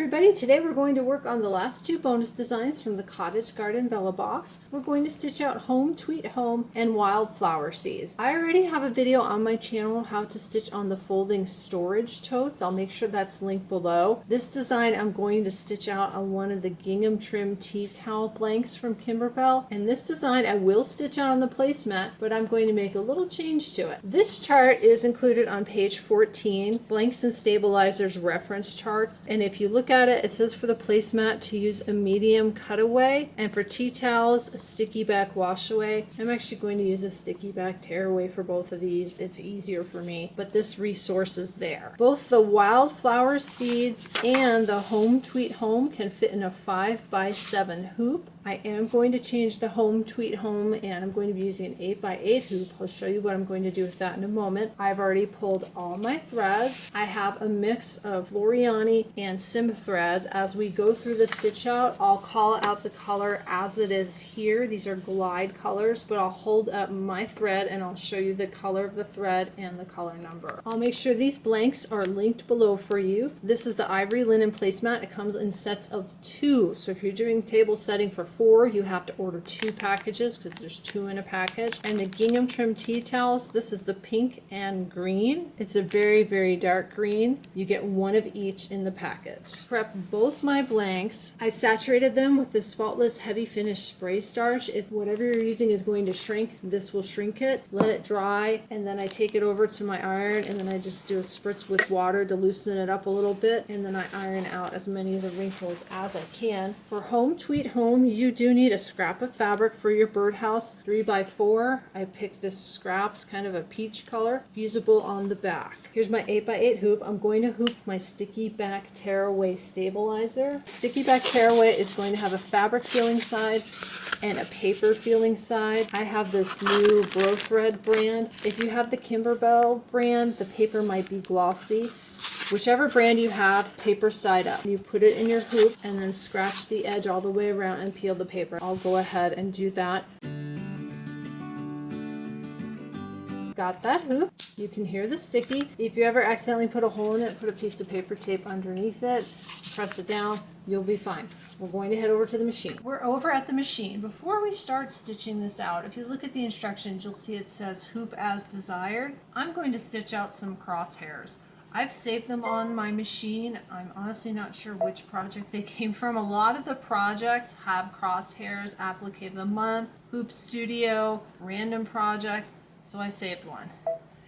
everybody, today we're going to work on the last two bonus designs from the Cottage Garden Bella box. We're going to stitch out Home Tweet Home and Wildflower Seeds. I already have a video on my channel how to stitch on the folding storage totes. I'll make sure that's linked below. This design I'm going to stitch out on one of the gingham trim tea towel blanks from Kimberbell, and this design I will stitch out on the placemat, but I'm going to make a little change to it. This chart is included on page 14, Blanks and Stabilizers reference charts, and if you look at it, it says for the placemat to use a medium cutaway, and for tea towels, a sticky back wash away. I'm actually going to use a sticky back tear away for both of these. It's easier for me, but this resource is there. Both the Wildflower Seeds and the Home Tweet Home can fit in a 5x7 hoop. I am going to change the Home Tweet Home, and I'm going to be using an 8x8 hoop. I'll show you what I'm going to do with that in a moment. I've already pulled all my threads. I have a mix of Loriani and Sim threads. As we go through the stitch out, I'll call out the color as it is here. These are glide colors, but I'll hold up my thread and I'll show you the color of the thread and the color number. I'll make sure these blanks are linked below for you. This is the ivory linen placemat. It comes in sets of 2. So if you're doing table setting for 4, you have to order 2 packages because there's 2 in a package. And the gingham trim tea towels, this is the pink and green. It's a very, very dark green. You get 1 of each in the package. Prep both my blanks. I saturated them with this Faultless Heavy Finish Spray Starch. If whatever you're using is going to shrink, this will shrink it. Let it dry, and then I take it over to my iron, and then I just do a spritz with water to loosen it up a little bit, and then I iron out as many of the wrinkles as I can. For Home Tweet Home, you do need a scrap of fabric for your birdhouse, 3x4. I picked this scraps, kind of a peach color, fusible on the back. Here's my 8x8 hoop. I'm going to hoop my sticky back tearaway stabilizer. Sticky back tearaway is going to have a fabric feeling side and a paper feeling side. I have this new Bro Thread brand. If you have the Kimberbell brand, the paper might be glossy. Whichever brand you have, paper side up. You put it in your hoop and then scratch the edge all the way around and peel the paper. I'll go ahead and do that. Got that hoop. You can hear the sticky. If you ever accidentally put a hole in it, put a piece of paper tape underneath it, press it down, you'll be fine. We're going to head over to the machine. We're over at the machine. Before we start stitching this out, if you look at the instructions, you'll see it says hoop as desired. I'm going to stitch out some crosshairs. I've saved them on my machine. I'm honestly not sure which project they came from. A lot of the projects have crosshairs, applique of the month, Hoop Studio, random projects, so I saved one.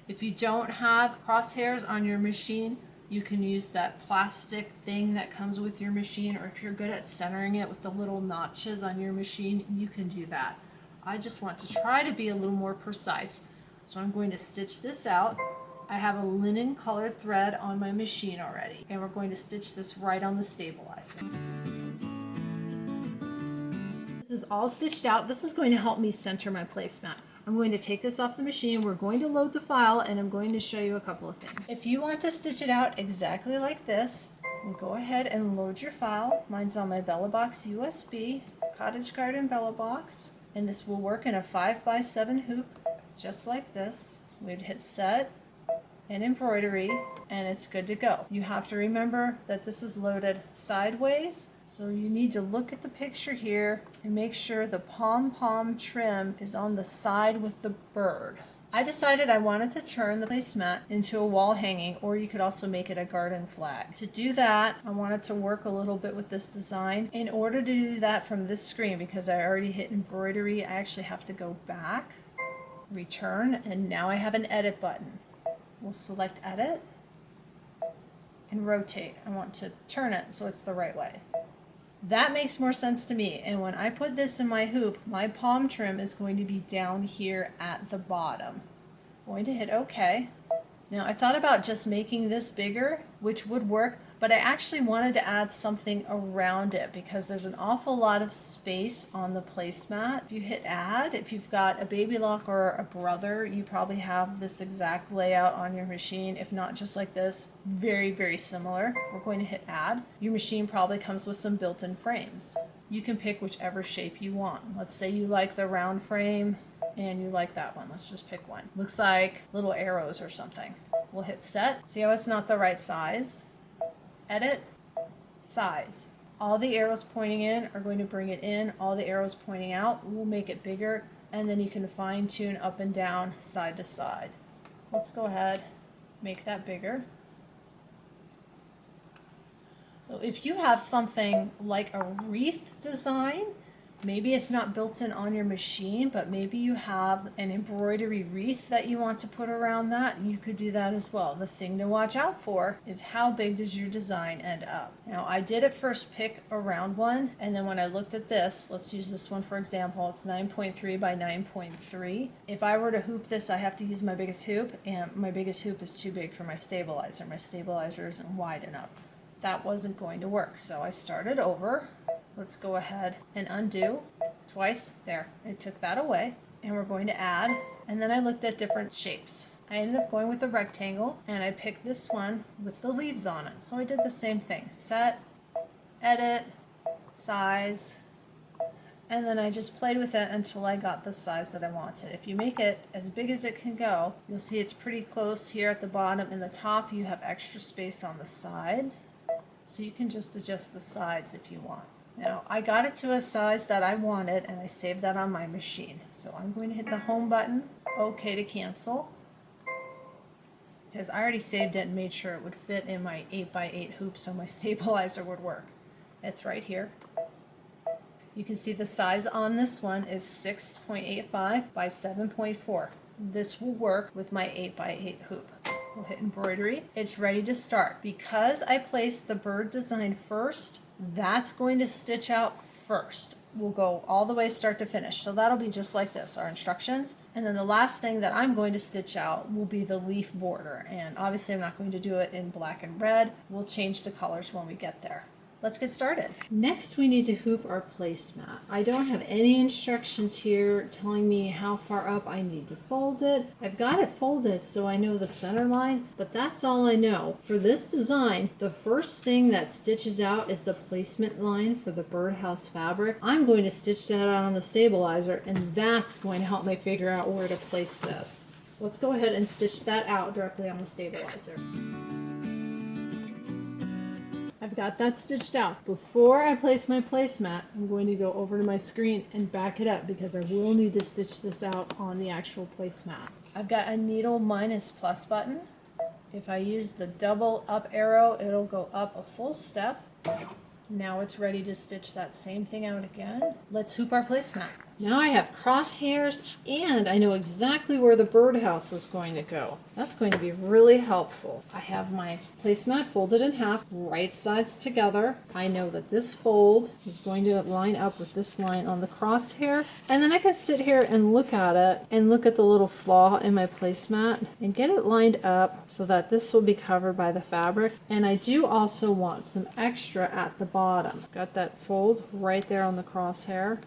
If you don't have crosshairs on your machine, you can use that plastic thing that comes with your machine, or if you're good at centering it with the little notches on your machine, you can do that. I just want to try to be a little more precise, so I'm going to stitch this out. I have a linen colored thread on my machine already, and we're going to stitch this right on the stabilizer. This is all stitched out. This is going to help me center my placemat. I'm going to take this off the machine, we're going to load the file, and I'm going to show you a couple of things. If you want to stitch it out exactly like this, go ahead and load your file. Mine's on my Bella Box USB, Cottage Garden Bella Box, and this will work in a 5x7 hoop, just like this. We'd hit set and embroidery, and it's good to go. You have to remember that this is loaded sideways, so you need to look at the picture here and make sure the pom-pom trim is on the side with the bird. I decided I wanted to turn the placemat into a wall hanging, or you could also make it a garden flag. To do that, I wanted to work a little bit with this design. In order to do that from this screen, because I already hit embroidery, I actually have to go back, return, and now I have an edit button. We'll select edit and rotate. I want to turn it so it's the right way. That makes more sense to me, and when I put this in my hoop, my palm trim is going to be down here at the bottom. I'm going to hit OK. Now I thought about just making this bigger, which would work, but I actually wanted to add something around it because there's an awful lot of space on the placemat. If you hit add, if you've got a baby lock or a brother, you probably have this exact layout on your machine. If not just like this, very, very similar. We're going to hit add. Your machine probably comes with some built-in frames. You can pick whichever shape you want. Let's say you like the round frame and you like that one. Let's just pick one. Looks like little arrows or something. We'll hit set. See how it's not the right size? Edit, size. All the arrows pointing in are going to bring it in. All the arrows pointing out will make it bigger, and then you can fine tune up and down, side to side. Let's go ahead, make that bigger. So if you have something like a wreath design, maybe it's not built in on your machine, but maybe you have an embroidery wreath that you want to put around that, you could do that as well. The thing to watch out for is how big does your design end up. Now I did at first pick a round one, and then when I looked at this, let's use this one for example, it's 9.3 by 9.3. If I were to hoop this, I have to use my biggest hoop, and my biggest hoop is too big for my stabilizer. My stabilizer isn't wide enough. That wasn't going to work, so I started over. Let's go ahead and undo twice. There, it took that away. And we're going to add, and then I looked at different shapes. I ended up going with a rectangle, and I picked this one with the leaves on it. So I did the same thing. Set, edit, size, and then I just played with it until I got the size that I wanted. If you make it as big as it can go, you'll see it's pretty close here at the bottom. In the top, you have extra space on the sides, so you can just adjust the sides if you want. Now, I got it to a size that I wanted, and I saved that on my machine. So I'm going to hit the home button, OK to cancel, because I already saved it and made sure it would fit in my 8x8 hoop so my stabilizer would work. It's right here. You can see the size on this one is 6.85 by 7.4. This will work with my 8x8 hoop. We'll hit embroidery. It's ready to start. Because I placed the bird design first, that's going to stitch out first. We'll go all the way start to finish. So that'll be just like this, our instructions. And then the last thing that I'm going to stitch out will be the leaf border. And obviously I'm not going to do it in black and red. We'll change the colors when we get there. Let's get started. Next, we need to hoop our placemat. I don't have any instructions here telling me how far up I need to fold it. I've got it folded so I know the center line, but that's all I know. For this design, the first thing that stitches out is the placement line for the birdhouse fabric. I'm going to stitch that out on the stabilizer, and that's going to help me figure out where to place this. Let's go ahead and stitch that out directly on the stabilizer. I've got that stitched out. Before I place my placemat, I'm going to go over to my screen and back it up because I will need to stitch this out on the actual placemat. I've got a needle minus plus button. If I use the double up arrow, it'll go up a full step. Now it's ready to stitch that same thing out again. Let's hoop our placemat. Now I have crosshairs and I know exactly where the birdhouse is going to go. That's going to be really helpful. I have my placemat folded in half, right sides together. I know that this fold is going to line up with this line on the crosshair. And then I can sit here and look at it and look at the little flaw in my placemat and get it lined up so that this will be covered by the fabric. And I do also want some extra at the bottom. Got that fold right there on the crosshair.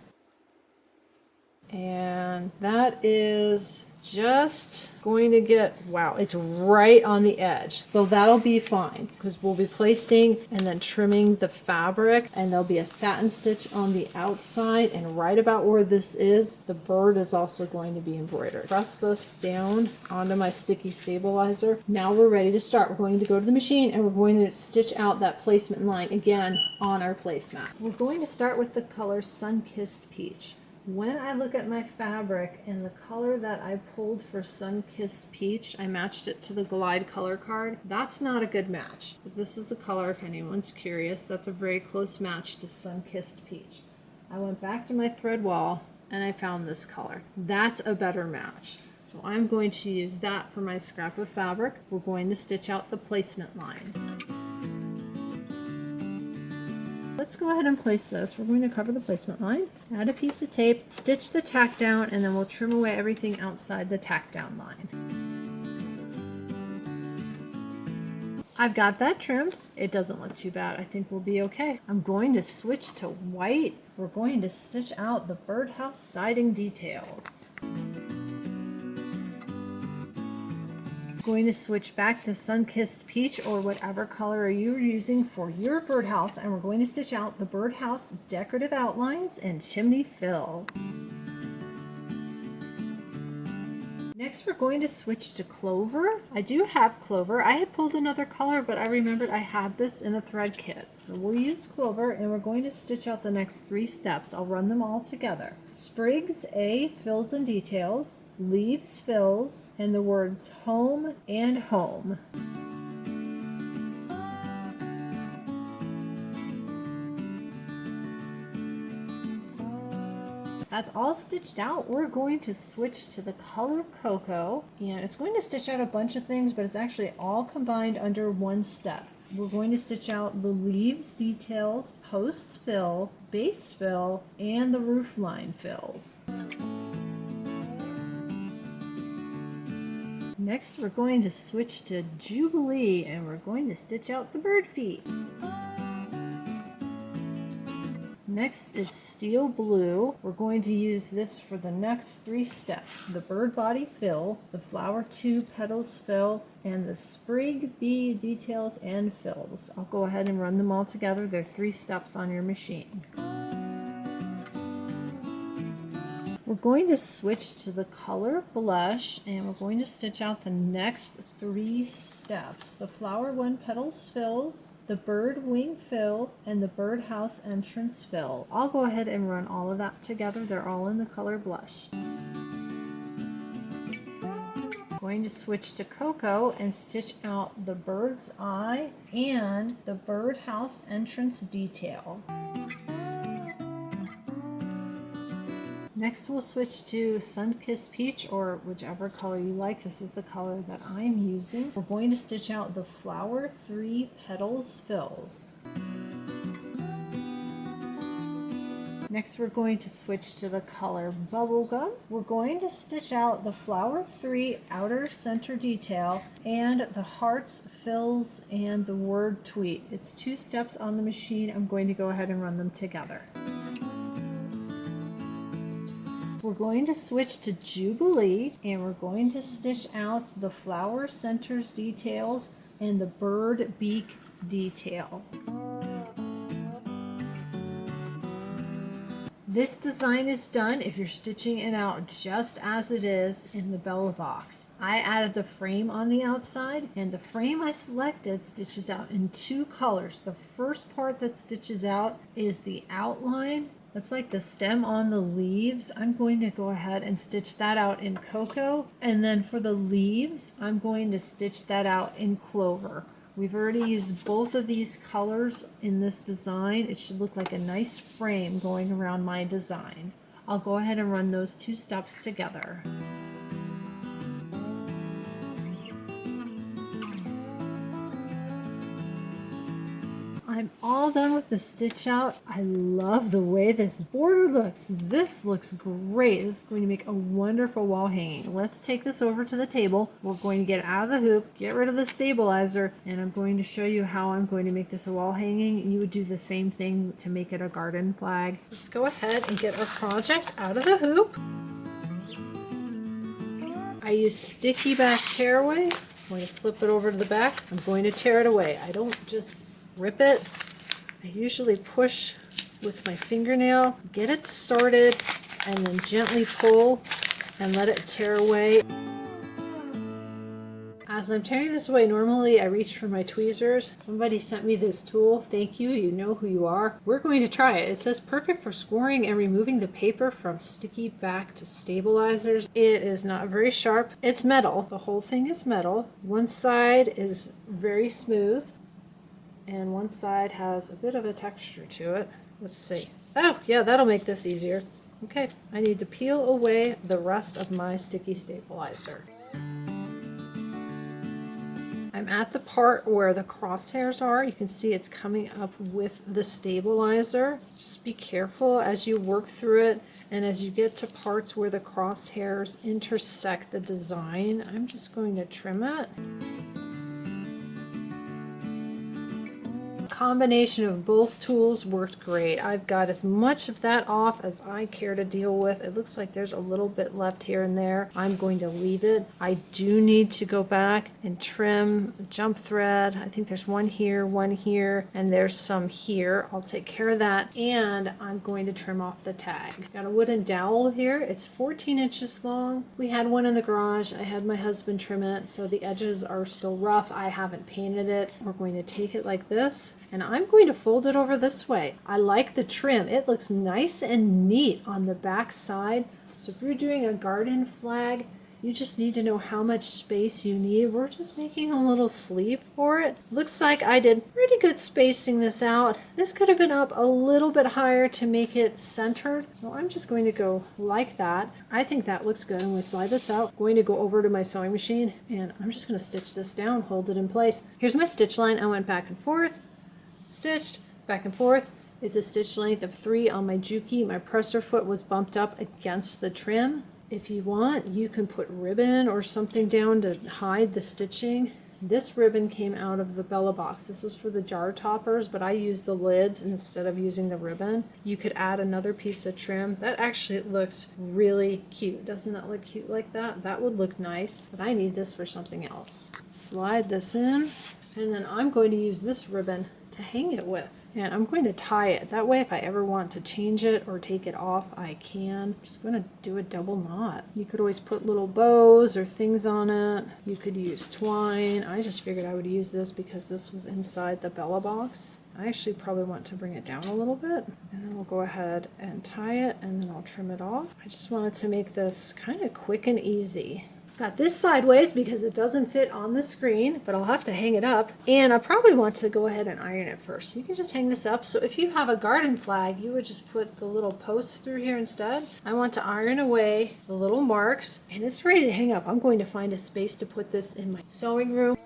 And that is just going to get, wow, it's right on the edge. So that'll be fine because we'll be placing and then trimming the fabric, and there'll be a satin stitch on the outside, and right about where this is, the bird is also going to be embroidered. Press this down onto my sticky stabilizer. Now we're ready to start. We're going to go to the machine and we're going to stitch out that placement line again on our placemat. We're going to start with the color Sun-Kissed Peach. When I look at my fabric and the color that I pulled for Sun-Kissed Peach, I matched it to the Glide color card. That's not a good match. But this is the color if anyone's curious. That's a very close match to Sun-Kissed Peach. I went back to my thread wall and I found this color. That's a better match. So I'm going to use that for my scrap of fabric. We're going to stitch out the placement line. Let's go ahead and place this. We're going to cover the placement line, add a piece of tape, stitch the tack down, and then we'll trim away everything outside the tack down line. I've got that trimmed. It doesn't look too bad. I think we'll be okay. I'm going to switch to white. We're going to stitch out the birdhouse siding details. Going to switch back to Sun-Kissed Peach or whatever color you're using for your birdhouse, and we're going to stitch out the birdhouse decorative outlines and chimney fill. Next we're going to switch to clover. I do have clover. I had pulled another color, but I remembered I had this in a thread kit. So we'll use clover and we're going to stitch out the next 3 steps. I'll run them all together. Sprigs A, fills and details, leaves, fills, and the words home and home. That's all stitched out. We're going to switch to the color Cocoa, and it's going to stitch out a bunch of things, but it's actually all combined under one step. We're going to stitch out the leaves details, posts fill, base fill, and the roof line fills. Next, we're going to switch to Jubilee, and we're going to stitch out the bird feet. Next is Steel Blue. We're going to use this for the next 3 steps. The bird body fill, the flower 2 petals fill, and the sprig B details and fills. I'll go ahead and run them all together. They're 3 steps on your machine. We're going to switch to the color Blush, and we're going to stitch out the next 3 steps. The flower 1 petals fills, the bird wing fill, and the birdhouse entrance fill. I'll go ahead and run all of that together. They're all in the color Blush. Going to switch to Cocoa and stitch out the bird's eye and the birdhouse entrance detail. Next we'll switch to Sunkissed Peach, or whichever color you like. This is the color that I'm using. We're going to stitch out the flower 3 petals fills. Next we're going to switch to the color Bubblegum. We're going to stitch out the flower 3 outer center detail and the hearts, fills, and the word tweet. It's 2 steps on the machine. I'm going to go ahead and run them together. We're going to switch to Jubilee, and we're going to stitch out the flower centers details and the bird beak detail. This design is done if you're stitching it out just as it is in the Bella box. I added the frame on the outside, and the frame I selected stitches out in 2 colors. The first part that stitches out is the outline. That's like the stem on the leaves. I'm going to go ahead and stitch that out in Cocoa. And then for the leaves, I'm going to stitch that out in Clover. We've already used both of these colors in this design. It should look like a nice frame going around my design. I'll go ahead and run those 2 steps together. I'm all done with the stitch out. I love the way this border looks. This looks great. This is going to make a wonderful wall hanging. Let's take this over to the table. We're going to get out of the hoop, get rid of the stabilizer, and I'm going to show you how I'm going to make this a wall hanging. You would do the same thing to make it a garden flag. Let's go ahead and get our project out of the hoop. I use sticky back tear away. I'm going to flip it over to the back. I'm going to tear it away. I don't just rip it. I usually push with my fingernail, get it started, and then gently pull and let it tear away. As I'm tearing this away, normally I reach for my tweezers. Somebody sent me this tool. Thank you. You know who you are. We're going to try it. It says perfect for scoring and removing the paper from sticky back to stabilizers. It is not very sharp. It's metal. The whole thing is metal. One side is very smooth, and one side has a bit of a texture to it. Let's see. Oh, yeah, that'll make this easier. Okay, I need to peel away the rest of my sticky stabilizer. I'm at the part where the crosshairs are. You can see it's coming up with the stabilizer. Just be careful as you work through it, and as you get to parts where the crosshairs intersect the design, I'm just going to trim it. combination of both tools worked great. I've got as much of that off as I care to deal with. It looks like there's a little bit left here and there. I'm going to leave it. I do need to go back and trim the jump thread. I think there's one here, and there's some here. I'll take care of that, and I'm going to trim off the tag. Got a wooden dowel here. It's 14 inches long. We had one in the garage. I had my husband trim it, so the edges are still rough. I haven't painted it. We're going to take it like this, and I'm going to fold it over this way. I like the trim. It looks nice and neat on the back side. So if you're doing a garden flag, you just need to know how much space you need. We're just making a little sleeve for it. Looks like I did pretty good spacing this out. This could have been up a little bit higher to make it centered. So I'm just going to go like that. I think that looks good. I'm going to slide this out. Going to go over to my sewing machine, and I'm just going to stitch this down, hold it in place. Here's my stitch line. I went back and forth, stitched, back and forth. It's a stitch length of 3 on my Juki. My presser foot was bumped up against the trim. If you want, you can put ribbon or something down to hide the stitching. This ribbon came out of the Bella box. This was for the jar toppers, but I used the lids instead of using the ribbon. You could add another piece of trim. That actually looks really cute. Doesn't that look cute like that? That would look nice, but I need this for something else. Slide this in, and then I'm going to use this ribbon to hang it with, and I'm going to tie it. That way if I ever want to change it or take it off, I can. I'm just going to do a double knot. You could always put little bows or things on it. You could use twine. I just figured I would use this because this was inside the Bella box. I actually probably want to bring it down a little bit, and then we'll go ahead and tie it, and then I'll trim it off. I just wanted to make this kind of quick and easy. Got this sideways because it doesn't fit on the screen, but I'll have to hang it up. And I probably want to go ahead and iron it first. You can just hang this up. So if you have a garden flag, you would just put the little posts through here instead. I want to iron away the little marks, and it's ready to hang up. I'm going to find a space to put this in my sewing room.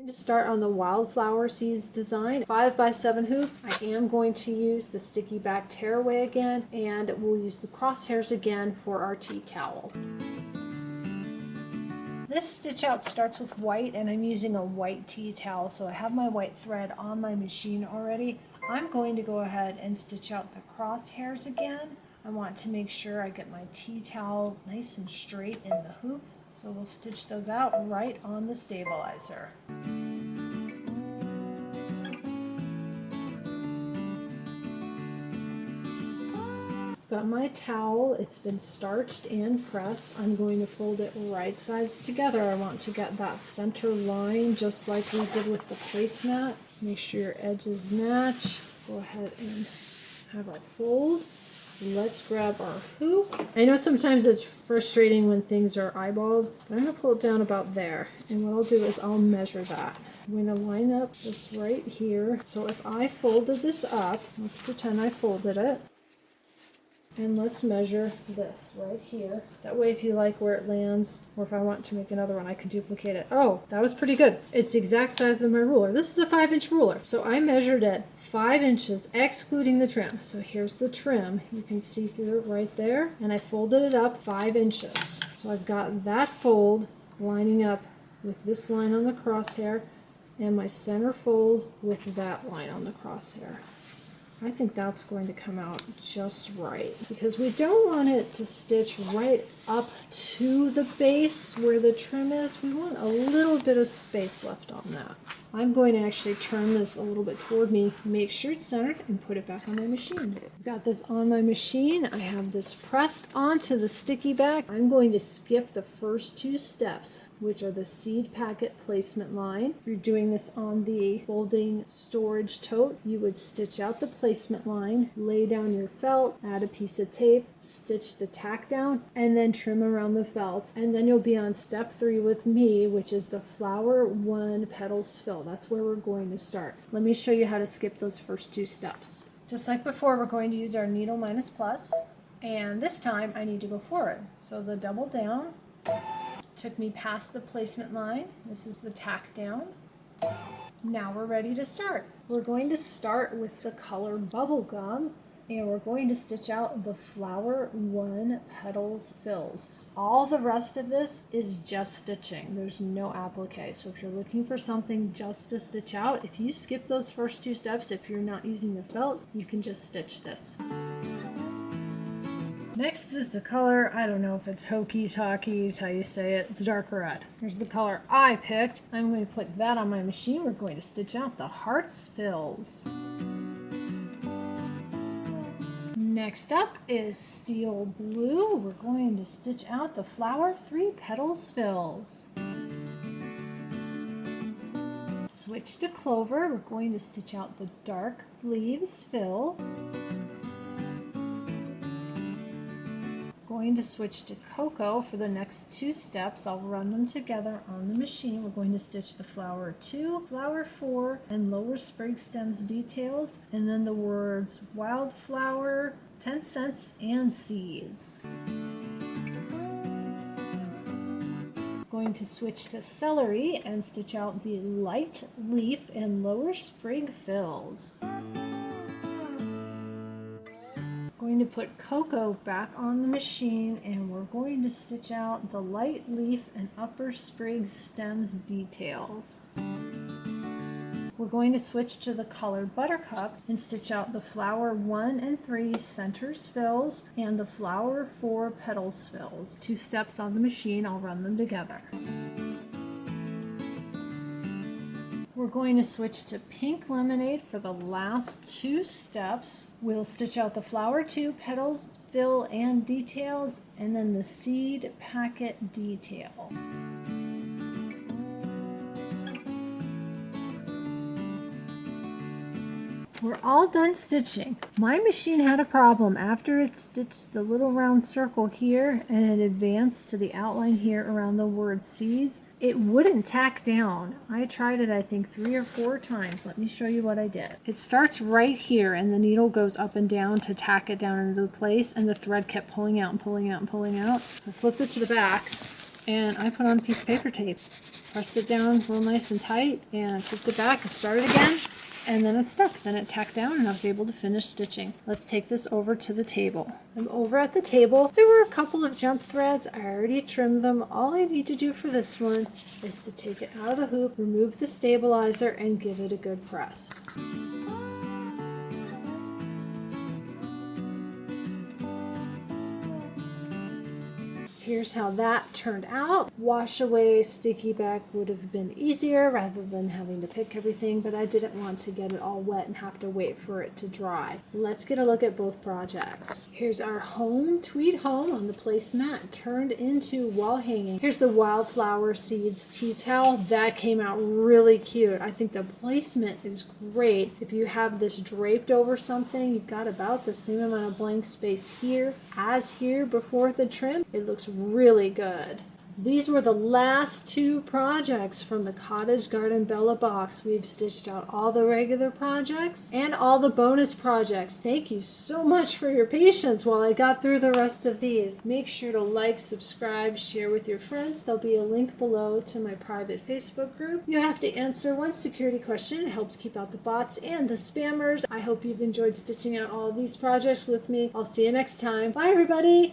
Start on the Wildflower Seeds design, 5x7 hoop. I am going to use the sticky back tearaway again, and we'll use the crosshairs again for our tea towel. This stitch out starts with white, and I'm using a white tea towel, so I have my white thread on my machine already. I'm going to go ahead and stitch out the crosshairs again. I want to make sure I get my tea towel nice and straight in the hoop, so we'll stitch those out right on the stabilizer. Got my towel, it's been starched and pressed. I'm going to fold it right sides together. I want to get that center line just like we did with the placemat. Make sure your edges match. Go ahead and have our fold. Let's grab our hoop. I know sometimes it's frustrating when things are eyeballed, but I'm going to pull it down about there. And what I'll do is I'll measure that. I'm going to line up this right here. So if I folded this up, let's pretend I folded it. And let's measure this right here. That way if you like where it lands, or if I want to make another one, I can duplicate it. Oh, that was pretty good. It's the exact size of my ruler. This is a 5-inch ruler. So I measured it 5 inches, excluding the trim. So here's the trim. You can see through it right there. And I folded it up 5 inches. So I've got that fold lining up with this line on the crosshair, and my center fold with that line on the crosshair. I think that's going to come out just right, because we don't want it to stitch right up to the base where the trim is. We want a little bit of space left on that. I'm going to actually turn this a little bit toward me, make sure it's centered, and put it back on my machine. Got this on my machine. I have this pressed onto the sticky back. I'm going to skip the first 2 steps, which are the seed packet placement line. If you're doing this on the folding storage tote, you would stitch out the placement line, lay down your felt, add a piece of tape, stitch the tack down, and then trim around the felt. And then you'll be on step 3 with me, which is the flower 1 petals fill. That's where we're going to start. Let me show you how to skip those first 2 steps. Just like before, we're going to use our needle minus plus, and this time I need to go forward. So the double down took me past the placement line. This is the tack down. Now we're ready to start. We're going to start with the color Bubblegum, And we're going to stitch out the flower 1 petals fills. All the rest of this is just stitching. There's no applique. So if you're looking for something just to stitch out, if you skip those first 2 steps, if you're not using the felt, you can just stitch this. Next is the color, I don't know if it's Hokies, Hockeys, how you say it. It's dark red. Here's the color I picked. I'm going to put that on my machine. We're going to stitch out the hearts fills. Next up is steel blue. We're going to stitch out the flower 3 petals fills. Switch to clover. We're going to stitch out the dark leaves fill. Going to switch to cocoa for the next 2 steps. I'll run them together on the machine. We're going to stitch the flower 2, flower 4, and lower sprig stems details, and then the words wildflower, 10 cents, and seeds. Going to switch to celery and stitch out the light leaf and lower sprig fills. Going to put cocoa back on the machine, and we're going to stitch out the light leaf and upper sprig stems details. We're going to switch to the color buttercup and stitch out the flower 1 and 3 centers fills and the flower 4 petals fills. 2 steps on the machine. I'll run them together. We're going to switch to pink lemonade for the last 2 steps. We'll stitch out the flower 2 petals, fill, and details, and then the seed packet detail. We're all done stitching. My machine had a problem. After it stitched the little round circle here and it advanced to the outline here around the word seeds, it wouldn't tack down. I tried it, I think, 3 or 4 times. Let me show you what I did. It starts right here and the needle goes up and down to tack it down into place, and the thread kept pulling out and pulling out and pulling out. So I flipped it to the back and I put on a piece of paper tape. Pressed it down real nice and tight and flipped it back and started again. And then it stuck. Then it tacked down and I was able to finish stitching. Let's take this over to the table. I'm over at the table. There were a couple of jump threads. I already trimmed them. All I need to do for this one is to take it out of the hoop, remove the stabilizer, and give it a good press. Here's how that turned out. Wash away sticky back would have been easier rather than having to pick everything, but I didn't want to get it all wet and have to wait for it to dry. Let's get a look at both projects. Here's our home tweed home on the placemat turned into wall hanging. Here's the Wildflower Seeds tea towel. That came out really cute. I think the placement is great. If you have this draped over something, you've got about the same amount of blank space here as here before the trim. It looks really good. These were the last 2 projects from the Cottage Garden Bella box. We've stitched out all the regular projects and all the bonus projects. Thank you so much for your patience while I got through the rest of these. Make sure to like, subscribe, share with your friends. There'll be a link below to my private Facebook group. You have to answer 1 security question. It helps keep out the bots and the spammers. I hope you've enjoyed stitching out all of these projects with me. I'll see you next time. Bye, everybody!